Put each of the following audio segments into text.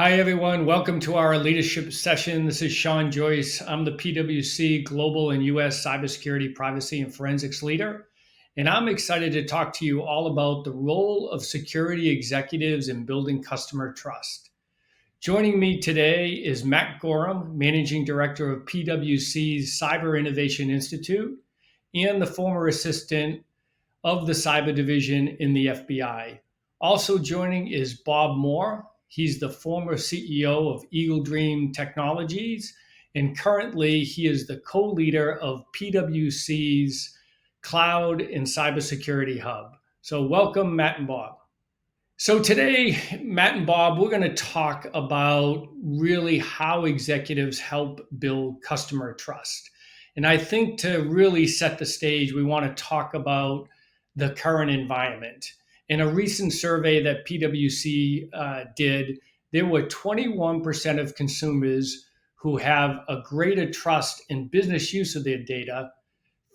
Hi, everyone. Welcome to our leadership session. This is Sean Joyce. I'm the PwC Global and US Cybersecurity, Privacy, and Forensics Leader. And I'm excited to talk to you all about the role of security executives in building customer trust. Joining me today is Matt Gorham, Managing Director of PwC's Cyber Innovation Institute and the former assistant of the cyber division in the FBI. Also joining is Bob Moore. He's the former CEO of Eagle Dream Technologies, and currently he is the co-leader of PwC's Cloud and Cybersecurity Hub. So welcome, Matt and Bob. So today, Matt and Bob, we're going to talk about really how executives help build customer trust. And I think to really set the stage, we want to talk about the current environment. In a recent survey that PwC did, there were 21% of consumers who have a greater trust in business use of their data.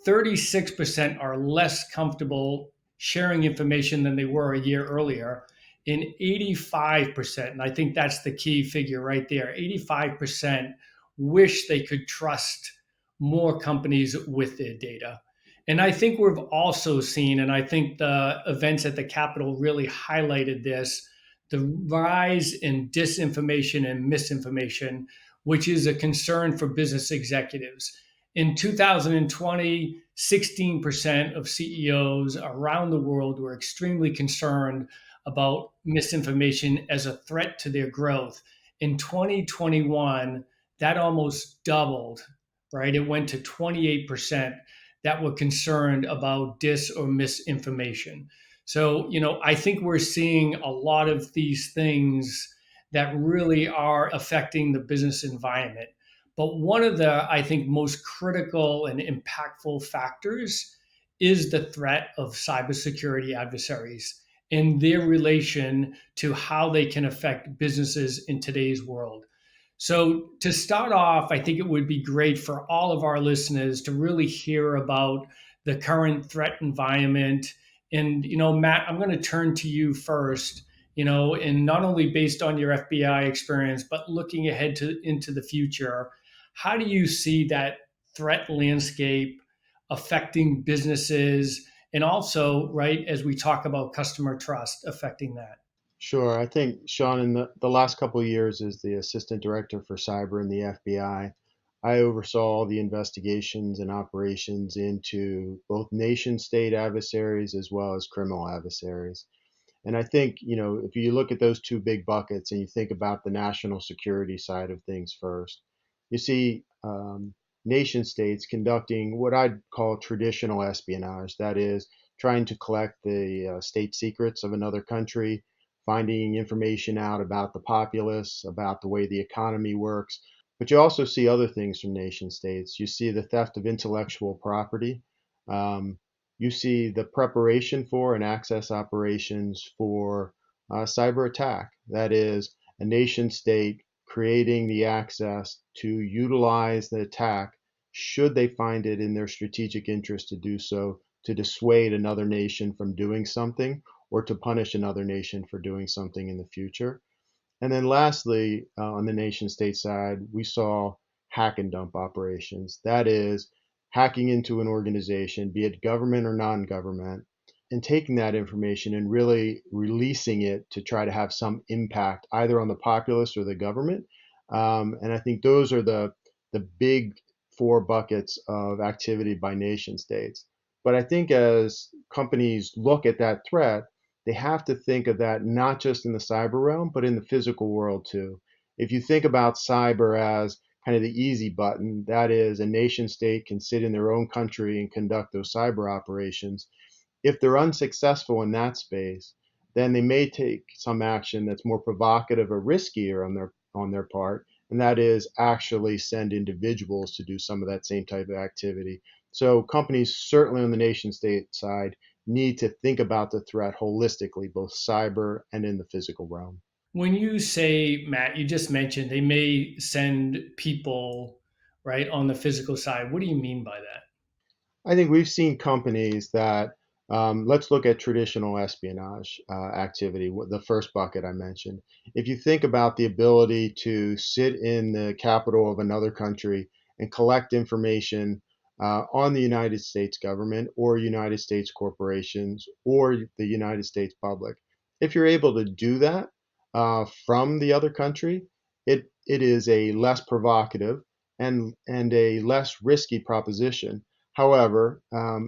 36% are less comfortable sharing information than they were a year earlier. And 85%, and I think that's the key figure right there, 85% wish they could trust more companies with their data. And I think we've also seen, and I think the events at the Capitol really highlighted this, the rise in disinformation and misinformation, which is a concern for business executives. In 2020, 16% of CEOs around the world were extremely concerned about misinformation as a threat to their growth. In 2021, that almost doubled, right? It went to 28% that were concerned about dis or misinformation. So, I think we're seeing a lot of these things that really are affecting the business environment. But one of the, I think, most critical and impactful factors is the threat of cybersecurity adversaries and their relation to how they can affect businesses in today's world. So, to start off, I think it would be great for all of our listeners to really hear about the current threat environment. And, Matt, I'm going to turn to you first, and not only based on your FBI experience, but looking ahead into the future. How do you see that threat landscape affecting businesses? And also, right, as we talk about customer trust, affecting that? Sure. I think, Sean, in the last couple of years as the assistant director for cyber in the FBI, I oversaw all the investigations and operations into both nation state adversaries as well as criminal adversaries. And I think, if you look at those two big buckets and you think about the national security side of things first, you see nation states conducting what I'd call traditional espionage. That is, trying to collect the state secrets of another country, finding information out about the populace, about the way the economy works. But you also see other things from nation states. You see the theft of intellectual property. Um, you see the preparation for and access operations for cyber attack. That is, a nation state creating the access to utilize the attack should they find it in their strategic interest to do so, to dissuade another nation from doing something or to punish another nation for doing something in the future. And then lastly, on the nation state side, we saw hack and dump operations. That is, hacking into an organization, be it government or non government, and taking that information and really releasing it to try to have some impact either on the populace or the government. And I think those are the big four buckets of activity by nation states. But I think as companies look at that threat, they have to think of that not just in the cyber realm, but in the physical world too. If you think about cyber as kind of the easy button, that is, a nation state can sit in their own country and conduct those cyber operations. If they're unsuccessful in that space, then they may take some action that's more provocative or riskier on their part, and that is actually send individuals to do some of that same type of activity. So companies, certainly on the nation state side, need to think about the threat holistically, both cyber and in the physical realm. When you say, Matt, you just mentioned they may send people, right, on the physical side. What do you mean by that? I think we've seen companies that Let's look at traditional espionage activity, the first bucket I mentioned. If you think about the ability to sit in the capital of another country and collect information on the United States government or United States corporations or the United States public, if you're able to do that from the other country, it is a less provocative and a less risky proposition. However,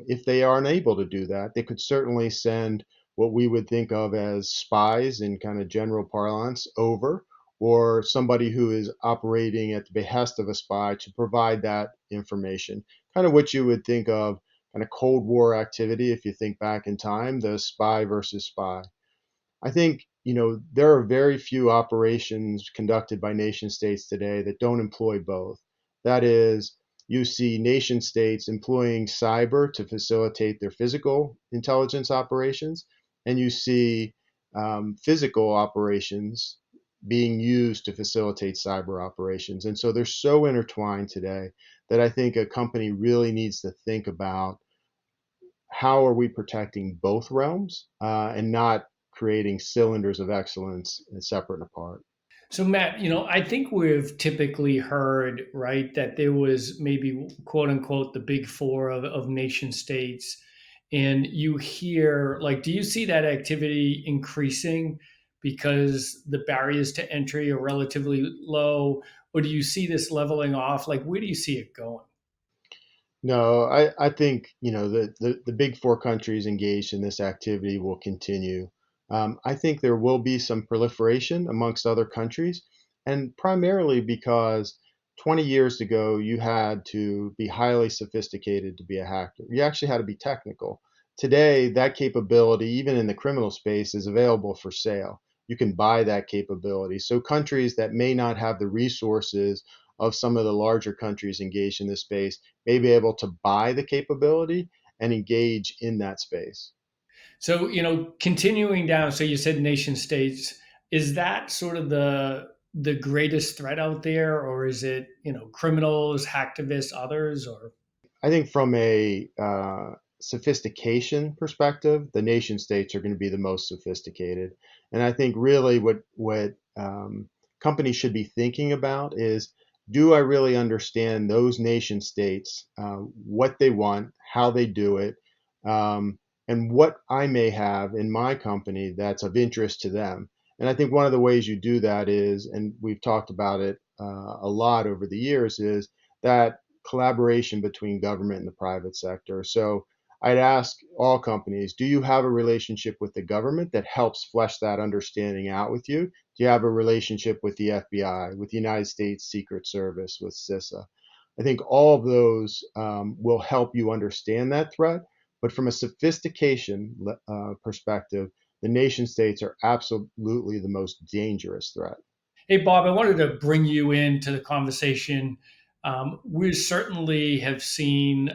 if they are unable to do that, they could certainly send what we would think of as spies in kind of general parlance over, or somebody who is operating at the behest of a spy to provide that information. Kind of what you would think of kind of Cold War activity if you think back in time, the spy versus spy. I think, there are very few operations conducted by nation states today that don't employ both. That is, you see nation states employing cyber to facilitate their physical intelligence operations, and you see physical operations being used to facilitate cyber operations. And so they're so intertwined today that I think a company really needs to think about how are we protecting both realms and not creating cylinders of excellence and separate and apart. So Matt, I think we've typically heard, right, that there was maybe quote unquote the big four of nation states. And you hear, like, do you see that activity increasing because the barriers to entry are relatively low? Or do you see this leveling off? Like, where do you see it going? No, I think the big four countries engaged in this activity will continue. I think there will be some proliferation amongst other countries, and primarily because 20 years ago you had to be highly sophisticated to be a hacker. You actually had to be technical. Today, that capability, even in the criminal space, is available for sale. You can buy that capability. So countries that may not have the resources of some of the larger countries engaged in this space may be able to buy the capability and engage in that space. So, continuing down, so you said nation states, is that sort of the greatest threat out there, or is it, criminals, hacktivists, others, or I think from a sophistication perspective, the nation states are going to be the most sophisticated. And I think really what companies should be thinking about is, do I really understand those nation states, what they want, how they do it, um, and what I may have in my company that's of interest to them. And I think one of the ways you do that is, and we've talked about it a lot over the years, is that collaboration between government and the private sector. So I'd ask all companies, do you have a relationship with the government that helps flesh that understanding out with you? Do you have a relationship with the FBI, with the United States Secret Service, with CISA? I think all of those will help you understand that threat. But from a sophistication perspective, the nation states are absolutely the most dangerous threat. hey, Bob, I wanted to bring you into the conversation. We certainly have seen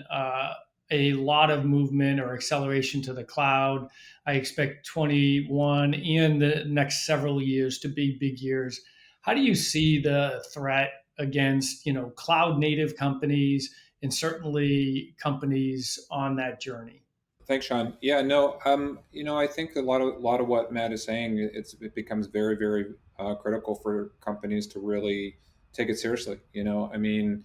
a lot of movement or acceleration to the cloud. I expect 21 and the next several years to be big years. How do you see the threat against, cloud native companies and certainly companies on that journey? Thanks, Sean. Yeah, no, I think a lot of what Matt is saying, it becomes very, very critical for companies to really take it seriously. I mean,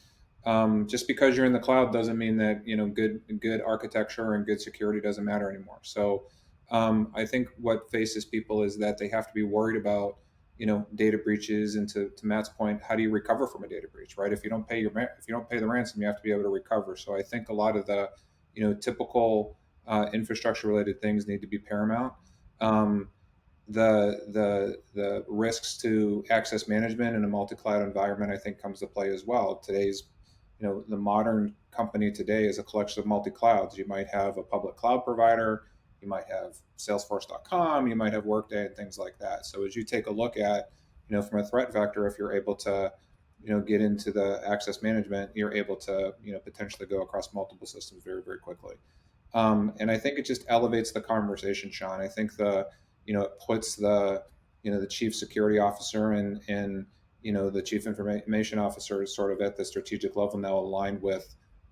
just because you're in the cloud doesn't mean that good architecture and good security doesn't matter anymore. So, I think what faces people is that they have to be worried about data breaches, and to Matt's point, how do you recover from a data breach, right? If you don't pay the ransom, you have to be able to recover. So I think a lot of the typical infrastructure related things need to be paramount. Um, the risks to access management in a multi-cloud environment, I think, comes to play as well. The modern company today is a collection of multi-clouds. You might have a public cloud provider, you might have Salesforce.com, you might have Workday, and things like that. So as you take a look at, from a threat vector, if you're able to, get into the access management, you're able to, potentially go across multiple systems very, very quickly. And I think it just elevates the conversation, Sean. I think it puts the chief security officer and the chief information officer is sort of at the strategic level now,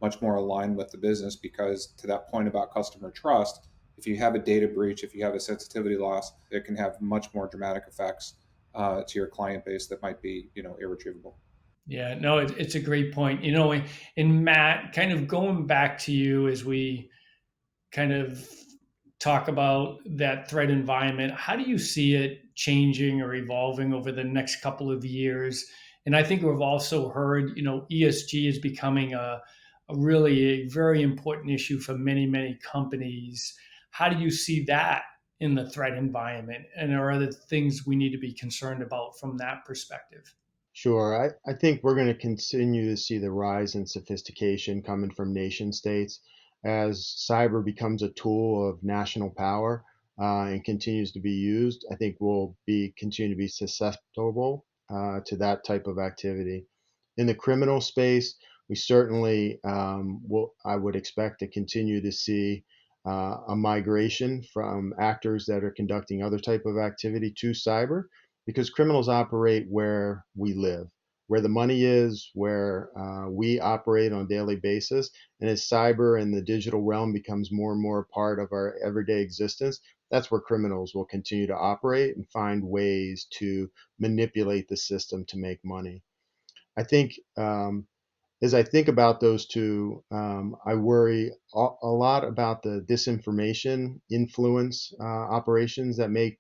much more aligned with the business, because to that point about customer trust, if you have a data breach, if you have a sensitivity loss, it can have much more dramatic effects to your client base that might be, irretrievable. Yeah, no, it's a great point. And Matt, kind of going back to you as we kind of talk about that threat environment, how do you see it changing or evolving over the next couple of years? And I think we've also heard, ESG is becoming a really a very important issue for many, many companies. How do you see that in the threat environment? And are there things we need to be concerned about from that perspective? Sure. I think we're going to continue to see the rise in sophistication coming from nation states as cyber becomes a tool of national power and continues to be used. I think we'll be continue to be susceptible to that type of activity. In the criminal space, we certainly I would expect to continue to see a migration from actors that are conducting other type of activity to cyber because criminals operate where we live, where the money is, where we operate on a daily basis. And as cyber and the digital realm becomes more and more a part of our everyday existence, that's where criminals will continue to operate and find ways to manipulate the system to make money. I think as I think about those two, I worry a lot about the disinformation influence operations that may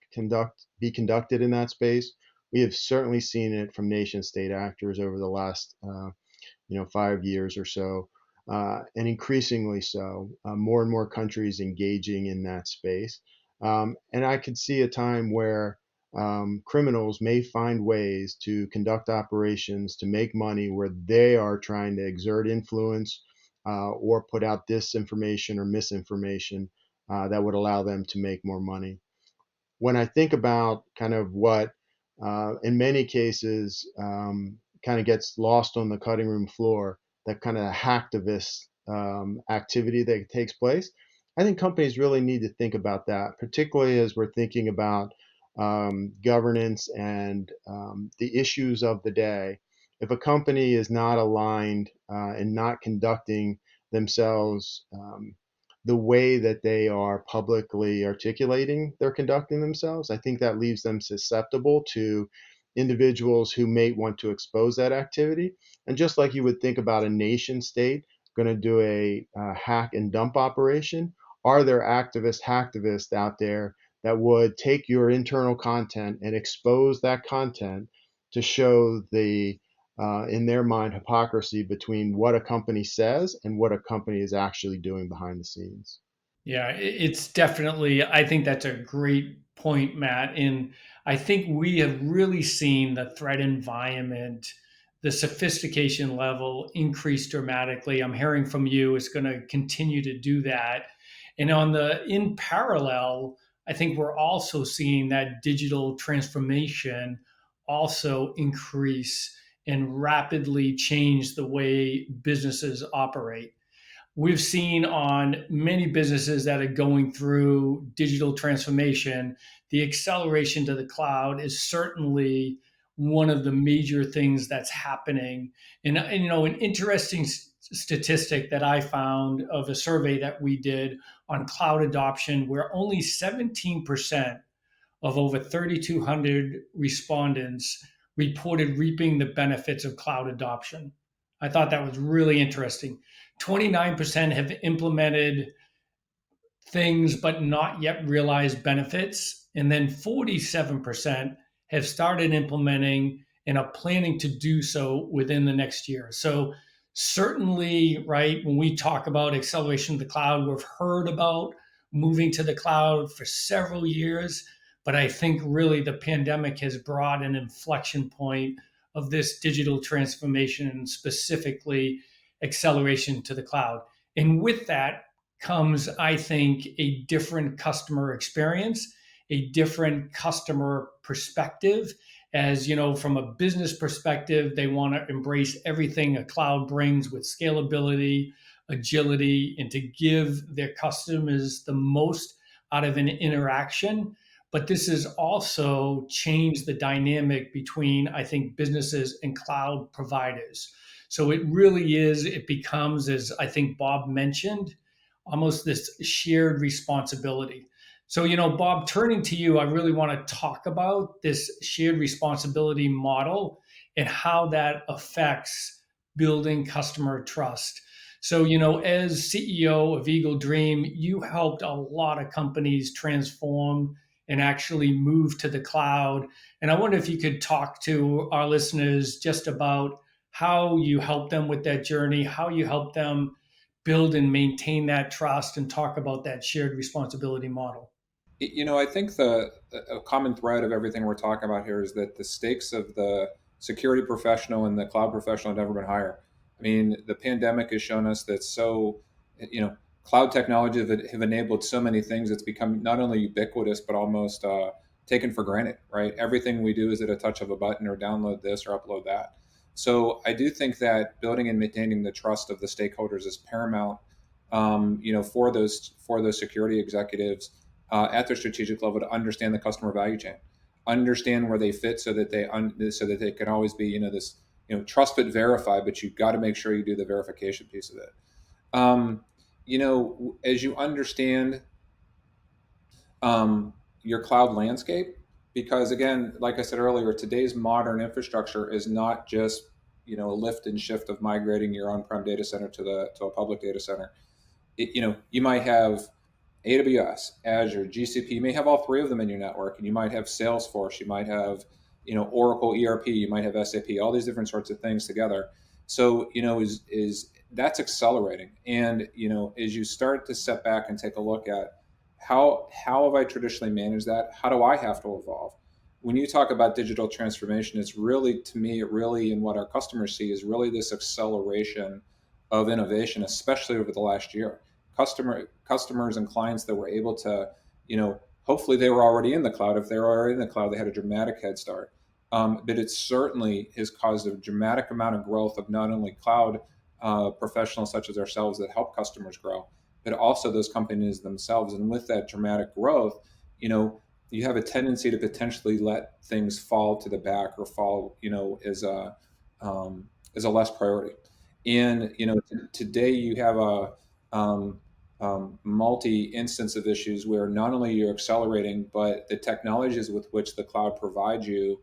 be conducted in that space. We have certainly seen it from nation state actors over the last 5 years or so, and increasingly so. More and more countries engaging in that space, and I could see a time where criminals may find ways to conduct operations to make money where they are trying to exert influence or put out disinformation or misinformation that would allow them to make more money. When I think about kind of what, in many cases, kind of gets lost on the cutting room floor, that kind of hacktivist activity that takes place, I think companies really need to think about that, particularly as we're thinking about governance and the issues of the day. If a company is not aligned and not conducting themselves the way that they are publicly articulating they're conducting themselves, I think that leaves them susceptible to individuals who may want to expose that activity. And just like you would think about a nation state going to do a hack and dump operation, are there hacktivists out there that would take your internal content and expose that content to show in their mind, hypocrisy between what a company says and what a company is actually doing behind the scenes? Yeah, it's definitely, I think that's a great point, Matt. And I think we have really seen the threat environment, the sophistication level increase dramatically. I'm hearing from you it's going to continue to do that. And in parallel, I think we're also seeing that digital transformation also increase and rapidly change the way businesses operate. We've seen on many businesses that are going through digital transformation, the acceleration to the cloud is certainly one of the major things that's happening. And an interesting statistic that I found of a survey that we did on cloud adoption, where only 17% of over 3,200 respondents reported reaping the benefits of cloud adoption. I thought that was really interesting. 29% have implemented things but not yet realized benefits. And then 47% have started implementing and are planning to do so within the next year. So, certainly, right, when we talk about acceleration of the cloud, we've heard about moving to the cloud for several years. But I think really the pandemic has brought an inflection point of this digital transformation and specifically acceleration to the cloud. And with that comes, I think, a different customer experience, a different customer perspective. As you know, from a business perspective, they want to embrace everything a cloud brings with scalability, agility, and to give their customers the most out of an interaction. But this has also changed the dynamic between, I think, businesses and cloud providers. So it really is, it becomes, as I think Bob mentioned, almost this shared responsibility. So, Bob, turning to you, I really want to talk about this shared responsibility model and how that affects building customer trust. So, as CEO of Eagle Dream, you helped a lot of companies transform and actually move to the cloud. And I wonder if you could talk to our listeners just about how you help them with that journey, how you help them build and maintain that trust, and talk about that shared responsibility model. I think the a common thread of everything we're talking about here is that the stakes of the security professional and the cloud professional have never been higher. I mean, the pandemic has shown us that cloud technology have enabled so many things. It's become not only ubiquitous but almost taken for granted. Right? Everything we do is at a touch of a button, or download this or upload that. So I do think that building and maintaining the trust of the stakeholders is paramount. For those security executives at their strategic level to understand the customer value chain, understand where they fit, so that they can always be this trust but verify. But you've got to make sure you do the verification piece of it. As you understand your cloud landscape, because again, like I said earlier, today's modern infrastructure is not just a lift and shift of migrating your on-prem data center to a public data center. You might have AWS, Azure, GCP. You may have all three of them in your network, and you might have Salesforce. You might have, Oracle ERP. You might have SAP. All these different sorts of things together. So, is that's accelerating. And as you start to step back and take a look at how have I traditionally managed that? How do I have to evolve? When you talk about digital transformation, it's really, to me, and what our customers see is really this acceleration of innovation, especially over the last year. Customers and clients that were able to, hopefully they were already in the cloud. If they were already in the cloud, they had a dramatic head start. But it certainly has caused a dramatic amount of growth of not only cloud professionals such as ourselves that help customers grow, but also those companies themselves. And with that dramatic growth, you have a tendency to potentially let things fall to the back, or fall, as a less priority. And today you have a multi-instance of issues where not only you're accelerating, but the technologies with which the cloud provides you,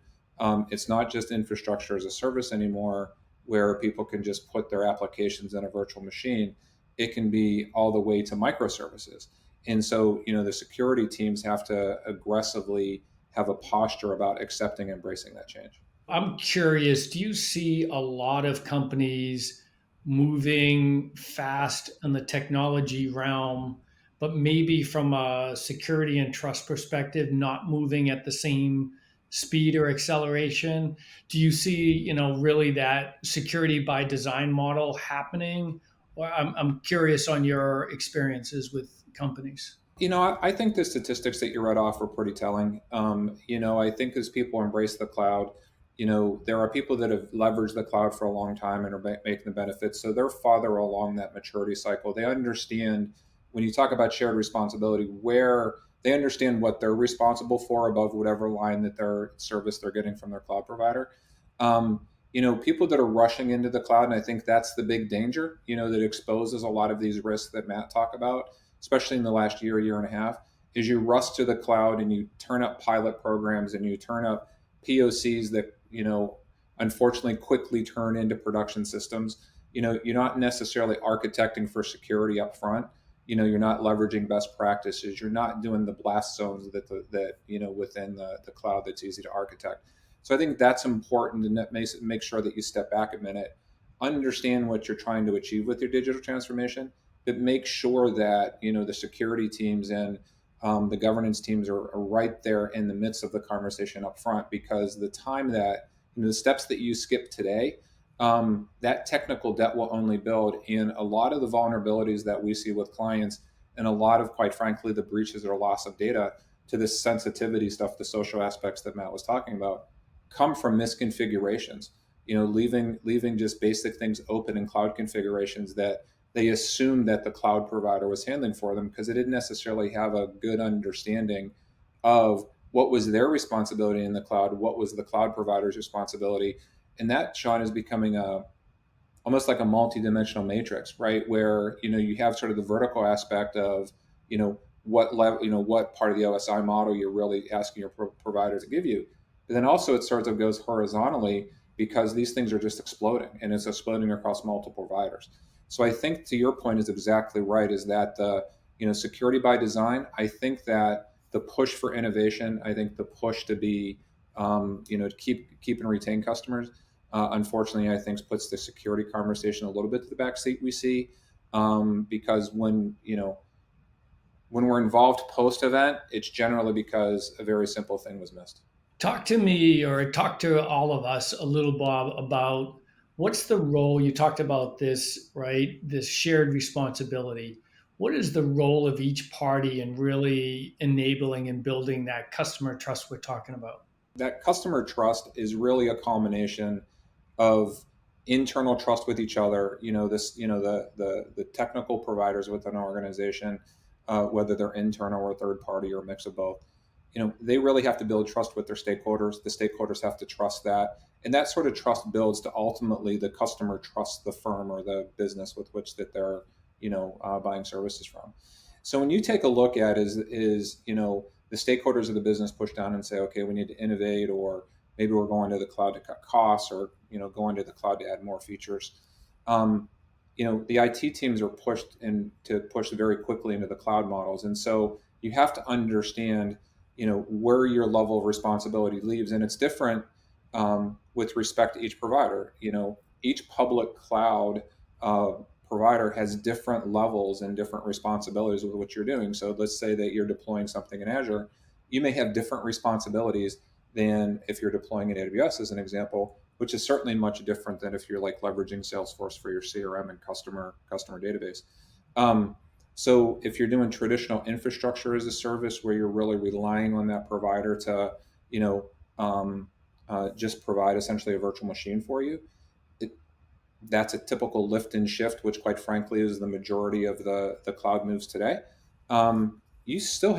it's not just infrastructure as a service anymore, where people can just put their applications in a virtual machine. It can be all the way to microservices. And so, the security teams have to aggressively have a posture about accepting and embracing that change. I'm curious, do you see a lot of companies moving fast in the technology realm, but maybe from a security and trust perspective, not moving at the same speed or acceleration? Do you see, really that security by design model happening? Or I'm curious on your experiences with companies. I think the statistics that you read off were pretty telling. I think as people embrace the cloud, there are people that have leveraged the cloud for a long time and are making the benefits. So they're farther along that maturity cycle. They understand, when you talk about shared responsibility, where they understand what they're responsible for above whatever line that their service they're getting from their cloud provider. People that are rushing into the cloud, and I think that's the big danger, that exposes a lot of these risks that Matt talked about, especially in the last year and a half, is you rush to the cloud and you turn up pilot programs and you turn up POCs that, unfortunately quickly turn into production systems. You're not necessarily architecting for security up front. You're not leveraging best practices. You're not doing the blast zones that within the cloud that's easy to architect. So I think that's important, and that make sure that you step back a minute, understand what you're trying to achieve with your digital transformation, but make sure that the security teams and the governance teams are right there in the midst of the conversation up front, because the time that the steps that you skip today, that technical debt will only build. And a lot of the vulnerabilities that we see with clients, and a lot of, quite frankly, the breaches or loss of data to this sensitivity stuff, the social aspects that Matt was talking about, come from misconfigurations. Leaving just basic things open in cloud configurations that they assumed that the cloud provider was handling for them, because they didn't necessarily have a good understanding of what was their responsibility in the cloud, what was the cloud provider's responsibility. And that, Sean, is becoming almost like a multi-dimensional matrix, right? Where you have sort of the vertical aspect of what level, what part of the OSI model you're really asking your provider to give you, but then also it sort of goes horizontally because these things are just exploding and it's exploding across multiple providers. So I think to your point is exactly right. Is that the security by design? I think that the push for innovation, I think the push to be to keep and retain customers, unfortunately, I think puts the security conversation a little bit to the back seat. We see because when we're involved post event, it's generally because a very simple thing was missed. Talk to me or talk to all of us a little, Bob, about what's the role you talked about this, right? This shared responsibility. What is the role of each party in really enabling and building that customer trust we're talking about? That customer trust is really a culmination of internal trust with each other. The technical providers within an organization, whether they're internal or third party or a mix of both. They really have to build trust with their stakeholders. The stakeholders have to trust that, and that sort of trust builds to ultimately the customer trusts the firm or the business with which that they're buying services from. So when you take a look at the stakeholders of the business push down and say, okay, we need to innovate, or maybe we're going to the cloud to cut costs, or going to the cloud to add more features. The IT teams are pushed in to push very quickly into the cloud models, and so you have to understand where your level of responsibility leaves, and it's different with respect to each provider. Each public cloud provider has different levels and different responsibilities with what you're doing. So let's say that you're deploying something in Azure, you may have different responsibilities than if you're deploying in AWS, as an example, which is certainly much different than if you're like leveraging Salesforce for your CRM and customer database. So if you're doing traditional infrastructure as a service, where you're really relying on that provider to, just provide essentially a virtual machine for you, that's a typical lift and shift, which quite frankly is the majority of the cloud moves today. You still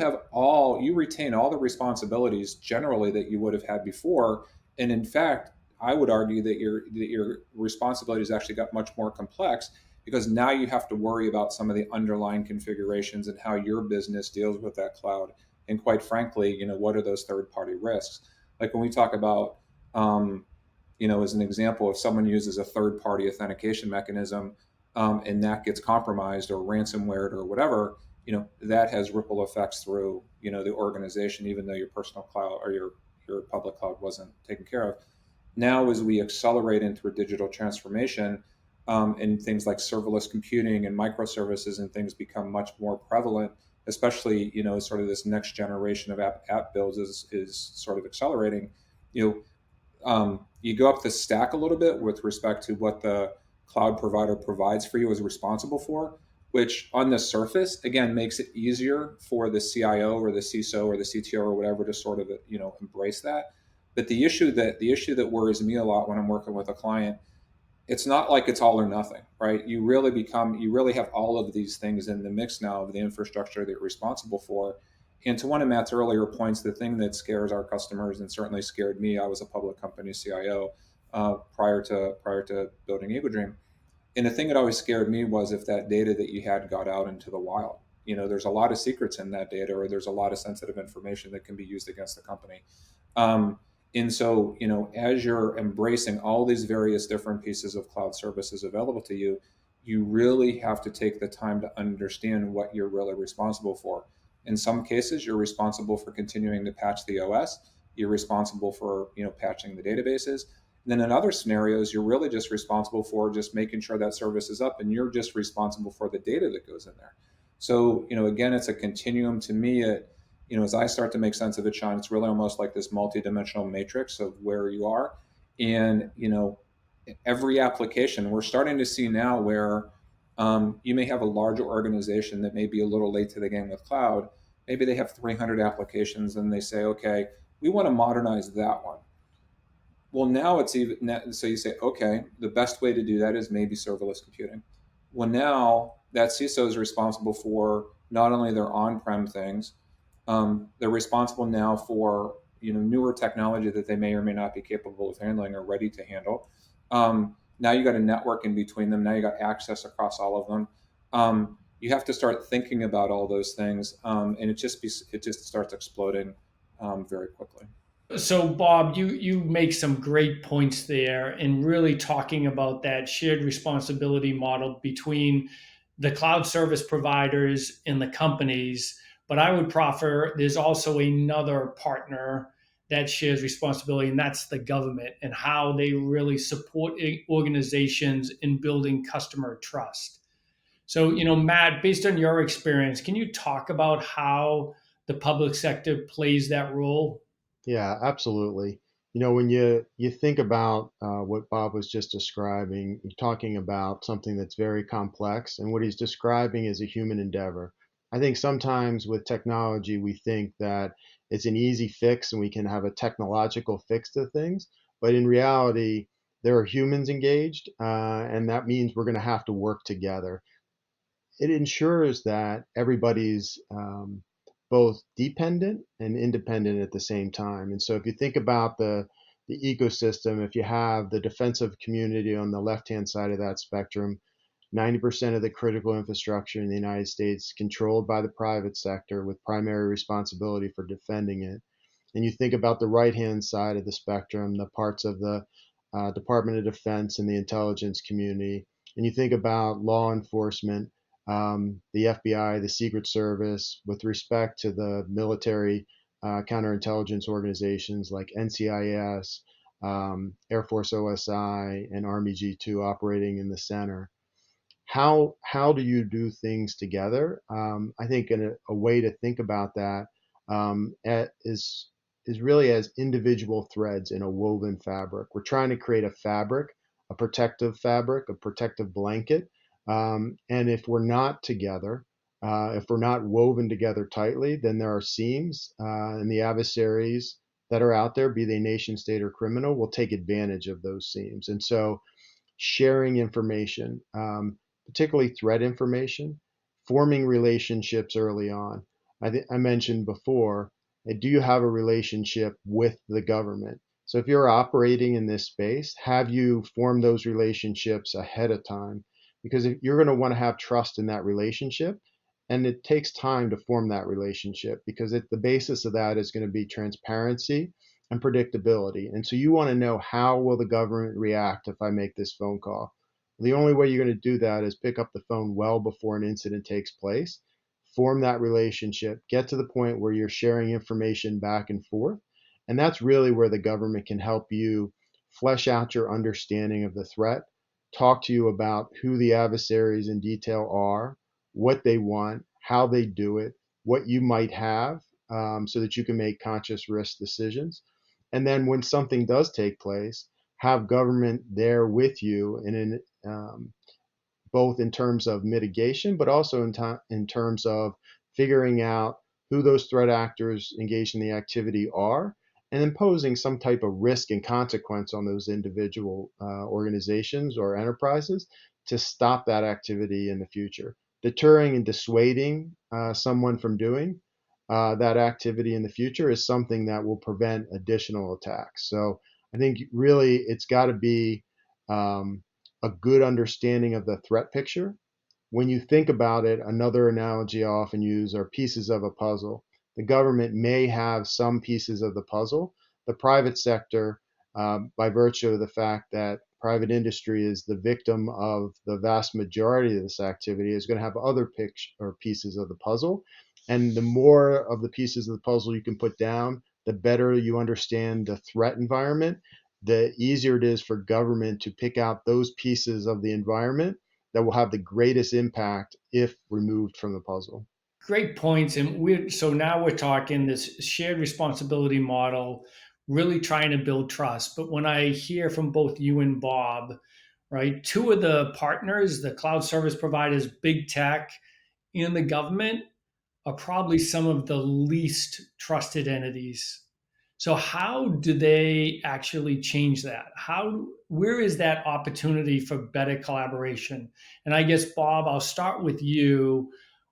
you retain all the responsibilities generally that you would have had before. And in fact, I would argue that your responsibilities actually got much more complex, because now you have to worry about some of the underlying configurations and how your business deals with that cloud. And quite frankly, what are those third party risks? Like when we talk about, as an example, if someone uses a third party authentication mechanism, and that gets compromised or ransomware or whatever, that has ripple effects through, the organization, even though your personal cloud or your public cloud wasn't taken care of. Now, as we accelerate into a digital transformation, and things like serverless computing and microservices and things become much more prevalent, especially, sort of this next generation of app builds is sort of accelerating. You go up the stack a little bit with respect to what the cloud provider provides for you is responsible for, which on the surface, again, makes it easier for the CIO or the CISO or the CTO or whatever to sort of, embrace that. But the issue that worries me a lot when I'm working with a client, it's not like it's all or nothing, right? You really have all of these things in the mix now of the infrastructure that you're responsible for. And to one of Matt's earlier points, the thing that scares our customers and certainly scared me, I was a public company CIO prior to building Eagle Dream. And the thing that always scared me was if that data that you had got out into the wild. There's a lot of secrets in that data, or there's a lot of sensitive information that can be used against the company. Um, and so, as you're embracing all these various different pieces of cloud services available to you, you really have to take the time to understand what you're really responsible for. In some cases, you're responsible for continuing to patch the OS. You're responsible for, patching the databases. And then in other scenarios, you're really just responsible for just making sure that service is up, and you're just responsible for the data that goes in there. So, again, it's a continuum to me. As I start to make sense of it, Sean, it's really almost like this multi-dimensional matrix of where you are. And, every application, we're starting to see now where you may have a larger organization that may be a little late to the game with cloud. Maybe they have 300 applications and they say, okay, we want to modernize that one. Well, now it's even, so you say, okay, the best way to do that is maybe serverless computing. Well, now that CISO is responsible for not only their on-prem things, they're responsible now for newer technology that they may or may not be capable of handling or ready to handle. Now you got a network in between them. Now you got access across all of them. You have to start thinking about all those things, and it just starts exploding very quickly. So, Bob, you make some great points there in really talking about that shared responsibility model between the cloud service providers and the companies. But I would proffer there's also another partner that shares responsibility, and that's the government and how they really support organizations in building customer trust. So, Matt, based on your experience, can you talk about how the public sector plays that role? Yeah, absolutely. When you think about what Bob was just describing, you're talking about something that's very complex, and what he's describing is a human endeavor. I think sometimes with technology, we think that it's an easy fix and we can have a technological fix to things, but in reality, there are humans engaged, and that means we're going to have to work together. It ensures that everybody's both dependent and independent at the same time. And so if you think about the ecosystem, if you have the defensive community on the left-hand side of that spectrum, 90% of the critical infrastructure in the United States controlled by the private sector with primary responsibility for defending it. And you think about the right-hand side of the spectrum, the parts of the Department of Defense and the intelligence community, and you think about law enforcement, the FBI, the Secret Service, with respect to the military counterintelligence organizations like NCIS, Air Force OSI, and Army G2 operating in the center. How do you do things together? I think a way to think about that is really as individual threads in a woven fabric. We're trying to create a fabric, a protective blanket. And if we're not together, if we're not woven together tightly, then there are seams, and the adversaries that are out there, be they nation state or criminal, will take advantage of those seams. And so sharing information, particularly threat information, forming relationships early on. I mentioned before, do you have a relationship with the government? So if you're operating in this space, have you formed those relationships ahead of time? Because if you're going to want to have trust in that relationship, and it takes time to form that relationship because the basis of that is going to be transparency and predictability. And so you want to know, how will the government react if I make this phone call? The only way you're going to do that is pick up the phone well before an incident takes place, form that relationship, get to the point where you're sharing information back and forth. And that's really where the government can help you flesh out your understanding of the threat, talk to you about who the adversaries in detail are, what they want, how they do it, what you might have, so that you can make conscious risk decisions. And then when something does take place, have government there with you both in terms of mitigation, but also in terms of figuring out who those threat actors engaged in the activity are, and imposing some type of risk and consequence on those individual organizations or enterprises to stop that activity in the future. Deterring and dissuading someone from doing that activity in the future is something that will prevent additional attacks. So I think really it's got to be um, a good understanding of the threat picture. When you think about it, another analogy I often use are pieces of a puzzle. The government may have some pieces of the puzzle. The private sector, by virtue of the fact that private industry is the victim of the vast majority of this activity, is going to have other pieces of the puzzle. And the more of the pieces of the puzzle you can put down, the better you understand the threat environment, the easier it is for government to pick out those pieces of the environment that will have the greatest impact if removed from the puzzle. Great points. And now we're talking this shared responsibility model, really trying to build trust. But when I hear from both you and Bob, right, two of the partners, the cloud service providers, big tech, and the government, are probably some of the least trusted entities. So how do they actually change that? Where is that opportunity for better collaboration? And I guess, Bob, I'll start with you.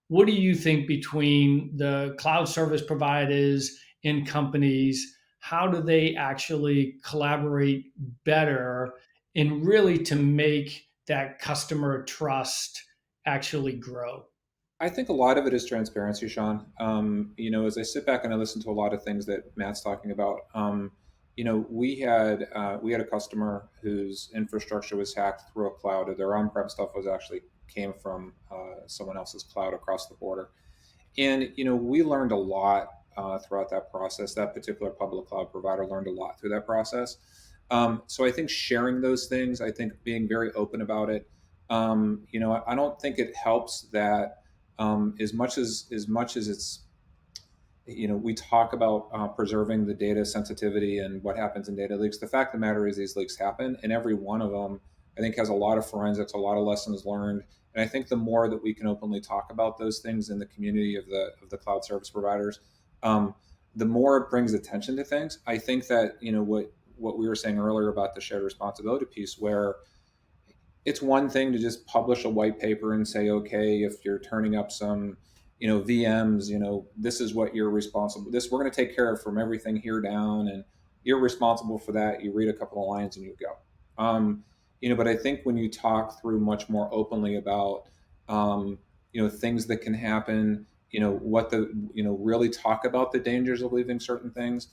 What do you think between the cloud service providers and companies? How do they actually collaborate better? and really to make that customer trust actually grow? I think a lot of it is transparency, Sean. As I sit back and I listen to a lot of things that Matt's talking about, we had a customer whose infrastructure was hacked through a cloud. Their on-prem stuff was actually came from someone else's cloud across the border, and we learned a lot throughout that process. That particular public cloud provider learned a lot through that process. So I think sharing those things, I think being very open about it. I don't think it helps that as much as it's we talk about preserving the data sensitivity and what happens in data leaks. The fact of the matter is these leaks happen, and every one of them, I think, has a lot of forensics, a lot of lessons learned. And I think the more that we can openly talk about those things in the community of the cloud service providers, um, the more it brings attention to things. I think that what we were saying earlier about the shared responsibility piece, where it's one thing to just publish a white paper and say, okay, if you're turning up some, VMs, this is what you're responsible. This we're going to take care of from everything here down, and you're responsible for that. You read a couple of lines and you go. But I think when you talk through much more openly about, things that can happen, really talk about the dangers of leaving certain things.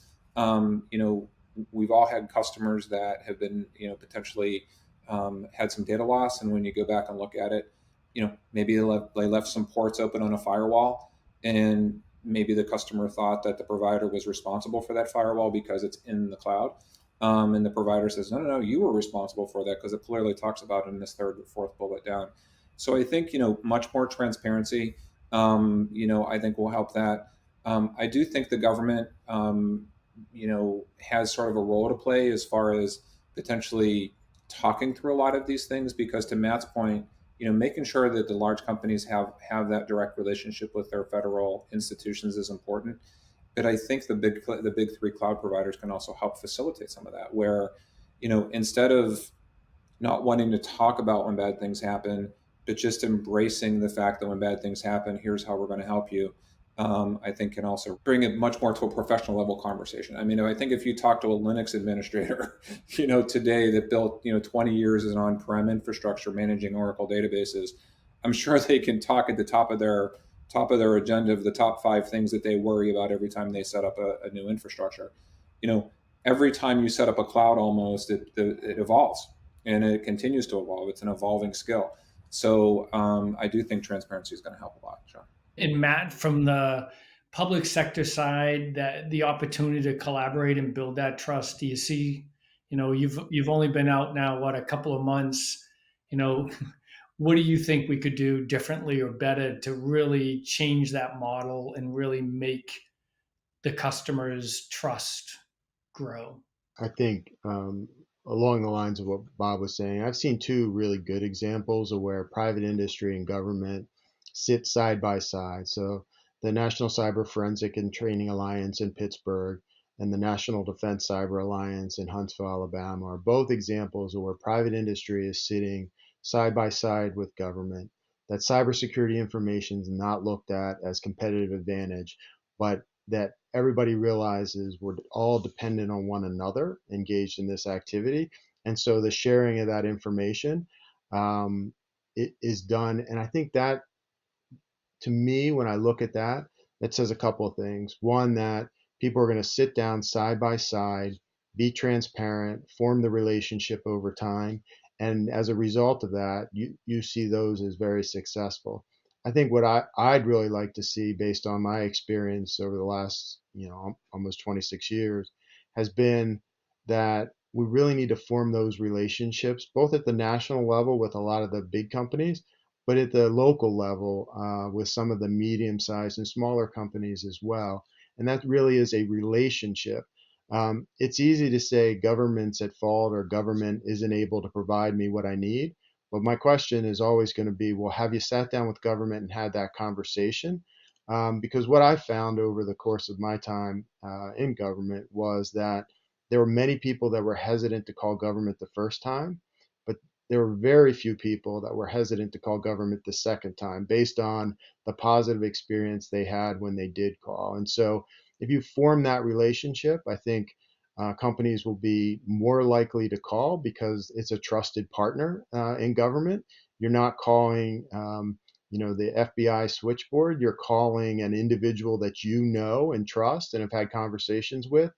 We've all had customers that have been, potentially had some data loss, and when you go back and look at it, maybe they left some ports open on a firewall, and maybe the customer thought that the provider was responsible for that firewall because it's in the cloud, and the provider says, no, no, no, you were responsible for that because it clearly talks about it in this third or fourth bullet down. So I think much more transparency, I think will help that. I do think the government, has sort of a role to play as far as potentially talking through a lot of these things, because to Matt's point, making sure that the large companies have that direct relationship with their federal institutions is important. But I think the big three cloud providers can also help facilitate some of that, where instead of not wanting to talk about when bad things happen, but just embracing the fact that when bad things happen, here's how we're going to help you. I think can also bring it much more to a professional level conversation. I mean, I think if you talk to a Linux administrator, today that built, 20 years as an on-prem infrastructure managing Oracle databases, I'm sure they can talk at the top of their agenda of the top five things that they worry about every time they set up a new infrastructure. You know, every time you set up a cloud, almost it evolves and it continues to evolve. It's an evolving skill. So I do think transparency is going to help a lot, Sean. And Matt, from the public sector side, that the opportunity to collaborate and build that trust, do you see? You've only been out now, what, a couple of months. You know, what do you think we could do differently or better to really change that model and really make the customers' trust grow? I think along the lines of what Bob was saying, I've seen two really good examples of where private industry and government sit side by side. So the National Cyber Forensic and Training Alliance in Pittsburgh and the National Defense Cyber Alliance in Huntsville, Alabama are both examples of where private industry is sitting side by side with government. That cybersecurity information is not looked at as competitive advantage, but that everybody realizes we're all dependent on one another engaged in this activity. And so the sharing of that information it is done. And I think that, to me, when I look at that, it says a couple of things. One, that people are going to sit down side by side, be transparent, form the relationship over time. And as a result of that, you see those as very successful. I think what I'd really like to see, based on my experience over the last, almost 26 years, has been that we really need to form those relationships, both at the national level with a lot of the big companies, but at the local level with some of the medium-sized and smaller companies as well. And that really is a relationship. It's easy to say government's at fault or government isn't able to provide me what I need. But my question is always going to be, well, have you sat down with government and had that conversation? Because what I found over the course of my time in government was that there were many people that were hesitant to call government the first time, but there were very few people that were hesitant to call government the second time based on the positive experience they had when they did call. And so if you form that relationship, I think companies will be more likely to call because it's a trusted partner in government. You're not calling, the FBI switchboard. You're calling an individual that you know and trust and have had conversations with.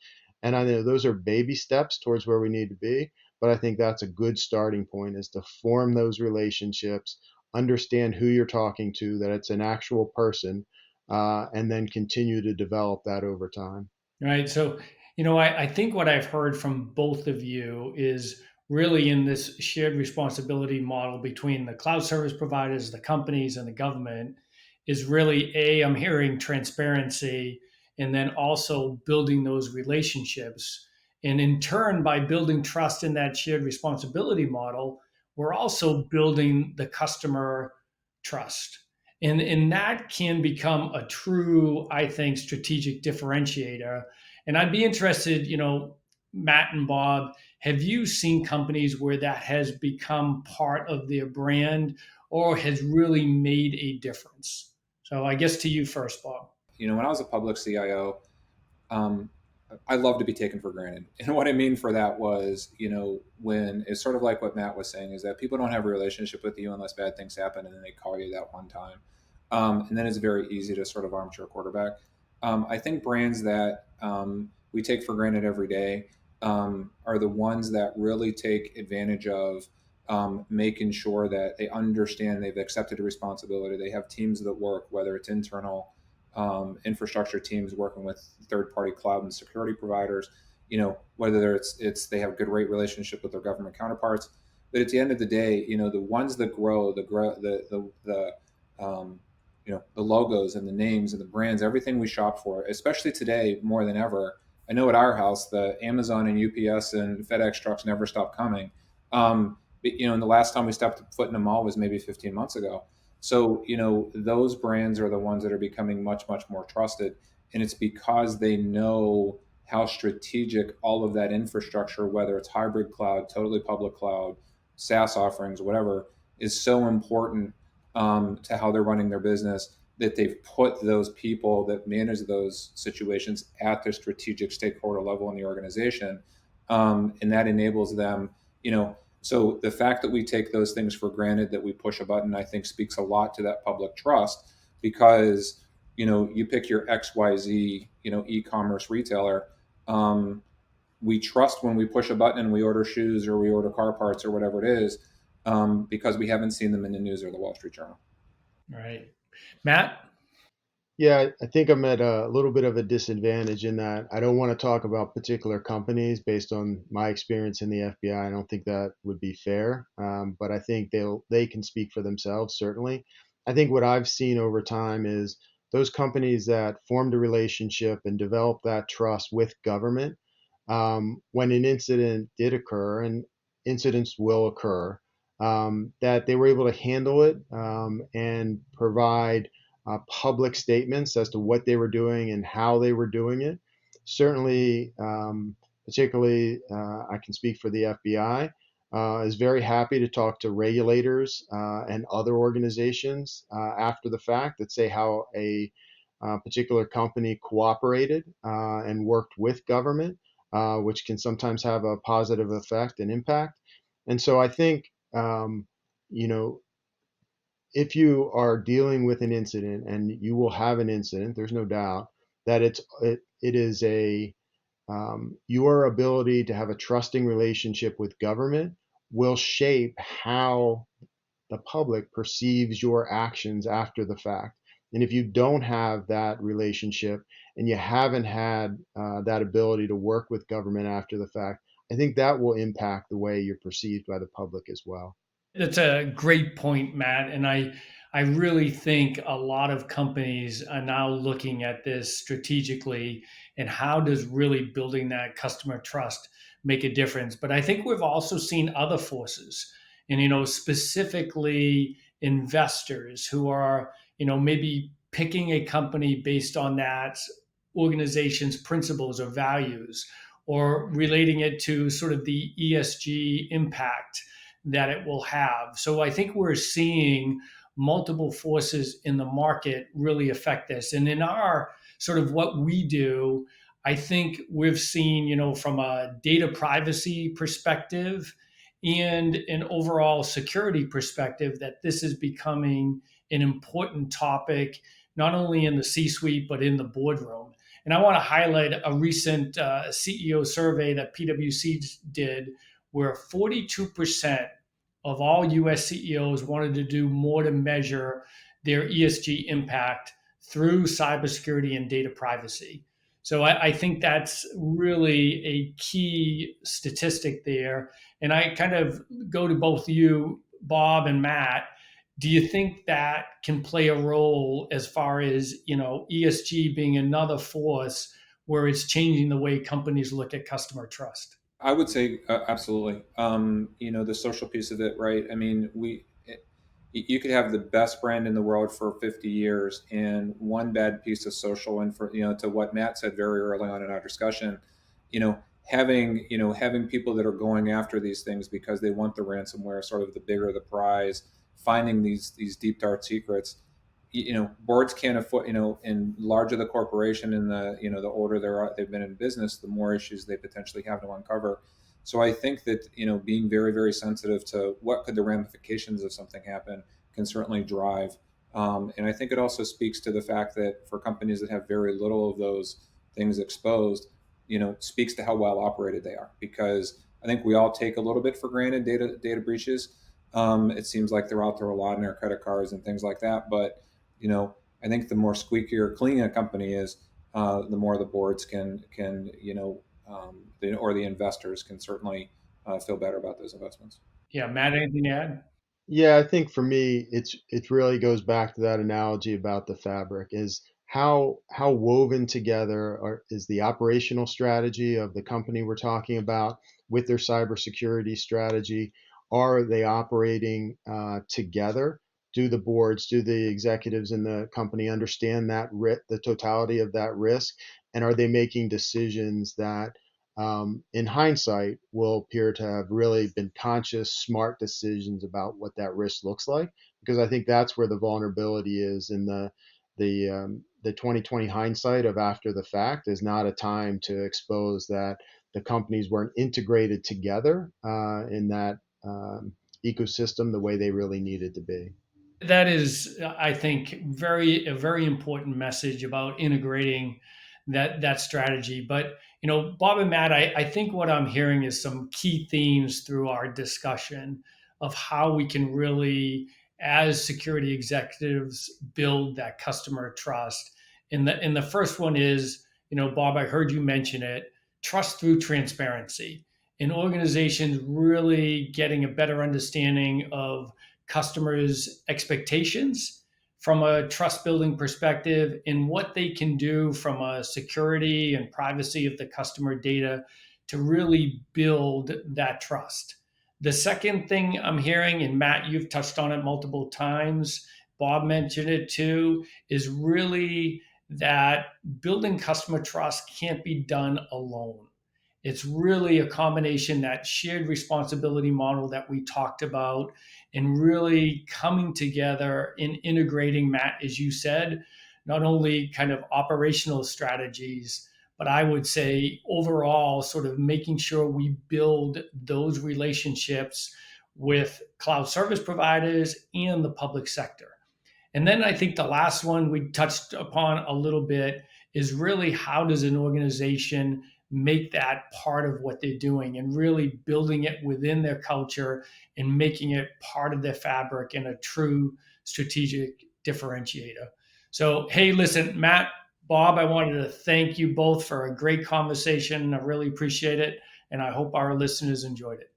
And I know those are baby steps towards where we need to be, but I think that's a good starting point is to form those relationships, understand who you're talking to, that it's an actual person, and then continue to develop that over time. Right. So, I think what I've heard from both of you is really in this shared responsibility model between the cloud service providers, the companies, and the government is really I'm hearing transparency and then also building those relationships. And in turn, by building trust in that shared responsibility model, we're also building the customer trust. And that can become a true, I think, strategic differentiator. And I'd be interested, Matt and Bob, have you seen companies where that has become part of their brand or has really made a difference? So I guess to you first, Bob. When I was a public CIO, um, I love to be taken for granted. And what I mean for that was, when it's sort of like what Matt was saying, is that people don't have a relationship with you unless bad things happen and then they call you that one time. And then it's very easy to sort of armchair quarterback. I think brands that we take for granted every day are the ones that really take advantage of making sure that they understand they've accepted a responsibility. They have teams that work, whether it's internal infrastructure teams working with third-party cloud and security providers. Whether it's they have good rate relationship with their government counterparts. But at the end of the day, the ones that grow, the logos and the names and the brands, everything we shop for, especially today more than ever. I know at our house, the Amazon and UPS and FedEx trucks never stop coming. And the last time we stepped foot in a mall was maybe 15 months ago. So, those brands are the ones that are becoming much, much more trusted. And it's because they know how strategic all of that infrastructure, whether it's hybrid cloud, totally public cloud, SaaS offerings, whatever, is so important to how they're running their business, that they've put those people that manage those situations at the strategic stakeholder level in the organization. And that enables them, so the fact that we take those things for granted, that we push a button, I think speaks a lot to that public trust, because, you pick your XYZ, e-commerce retailer. We trust when we push a button and we order shoes or we order car parts or whatever it is, because we haven't seen them in the news or the Wall Street Journal. Right. Matt? Yeah, I think I'm at a little bit of a disadvantage in that I don't want to talk about particular companies based on my experience in the FBI. I don't think that would be fair, but I think they can speak for themselves, certainly. I think what I've seen over time is those companies that formed a relationship and developed that trust with government, when an incident did occur, and incidents will occur, that they were able to handle it and provide public statements as to what they were doing and how they were doing it. Certainly, particularly, I can speak for the FBI, is very happy to talk to regulators and other organizations after the fact that say how a particular company cooperated and worked with government, which can sometimes have a positive effect and impact. And so I think, you know, if you are dealing with an incident, and you will have an incident, there's no doubt that it is your ability to have a trusting relationship with government will shape how the public perceives your actions after the fact. And if you don't have that relationship and you haven't had that ability to work with government after the fact, I think that will impact the way you're perceived by the public as well. That's a great point, Matt. And I really think a lot of companies are now looking at this strategically and how does really building that customer trust make a difference. But I think we've also seen other forces, and specifically investors who are, maybe picking a company based on that organization's principles or values, or relating it to sort of the ESG impact that it will have. So I think we're seeing multiple forces in the market really affect this. And in our sort of what we do, I think we've seen, from a data privacy perspective and an overall security perspective, that this is becoming an important topic, not only in the C suite, but in the boardroom. And I want to highlight a recent CEO survey that PwC did, where 42% of all US CEOs wanted to do more to measure their ESG impact through cybersecurity and data privacy. So I think that's really a key statistic there. And I kind of go to both you, Bob and Matt. Do you think that can play a role as far as, ESG being another force where it's changing the way companies look at customer trust? I would say absolutely. The social piece of it, right? I mean, you could have the best brand in the world for 50 years, and one bad piece of social, and for to what Matt said very early on in our discussion, having people that are going after these things because they want the ransomware, sort of the bigger the prize, finding these deep dark secrets. Boards can't afford, and larger the corporation and the older they've been in business, the more issues they potentially have to uncover. So I think that, being very, very sensitive to what could the ramifications of something happen can certainly drive. And I think it also speaks to the fact that for companies that have very little of those things exposed, speaks to how well operated they are. Because I think we all take a little bit for granted data breaches. It seems like they're out there a lot in our credit cards and things like that. But I think the more squeakier clean a company is, the more the boards or the investors can certainly feel better about those investments. Yeah, Matt, anything to add? Yeah, I think for me, it really goes back to that analogy about the fabric is how woven together is the operational strategy of the company we're talking about with their cybersecurity strategy. Are they operating together? Do the boards, do the executives in the company understand the totality of that risk, and are they making decisions that in hindsight, will appear to have really been conscious, smart decisions about what that risk looks like. Because I think that's where the vulnerability is in the 2020 hindsight of after the fact is not a time to expose that the companies weren't integrated together in that ecosystem the way they really needed to be. That is, I think, a very important message about integrating that strategy. But Bob and Matt, I think what I'm hearing is some key themes through our discussion of how we can really, as security executives, build that customer trust. And the first one is, Bob, I heard you mention it: trust through transparency. In organizations really getting a better understanding of customers' expectations from a trust building perspective and what they can do from a security and privacy of the customer data to really build that trust. The second thing I'm hearing, and Matt, you've touched on it multiple times, Bob mentioned it too, is really that building customer trust can't be done alone. It's really a combination, that shared responsibility model that we talked about, and really coming together and integrating, Matt, as you said, not only kind of operational strategies, but I would say overall sort of making sure we build those relationships with cloud service providers and the public sector. And then I think the last one we touched upon a little bit is really how does an organization make that part of what they're doing and really building it within their culture and making it part of their fabric and a true strategic differentiator. So, hey, listen, Matt, Bob, I wanted to thank you both for a great conversation. I really appreciate it. And I hope our listeners enjoyed it.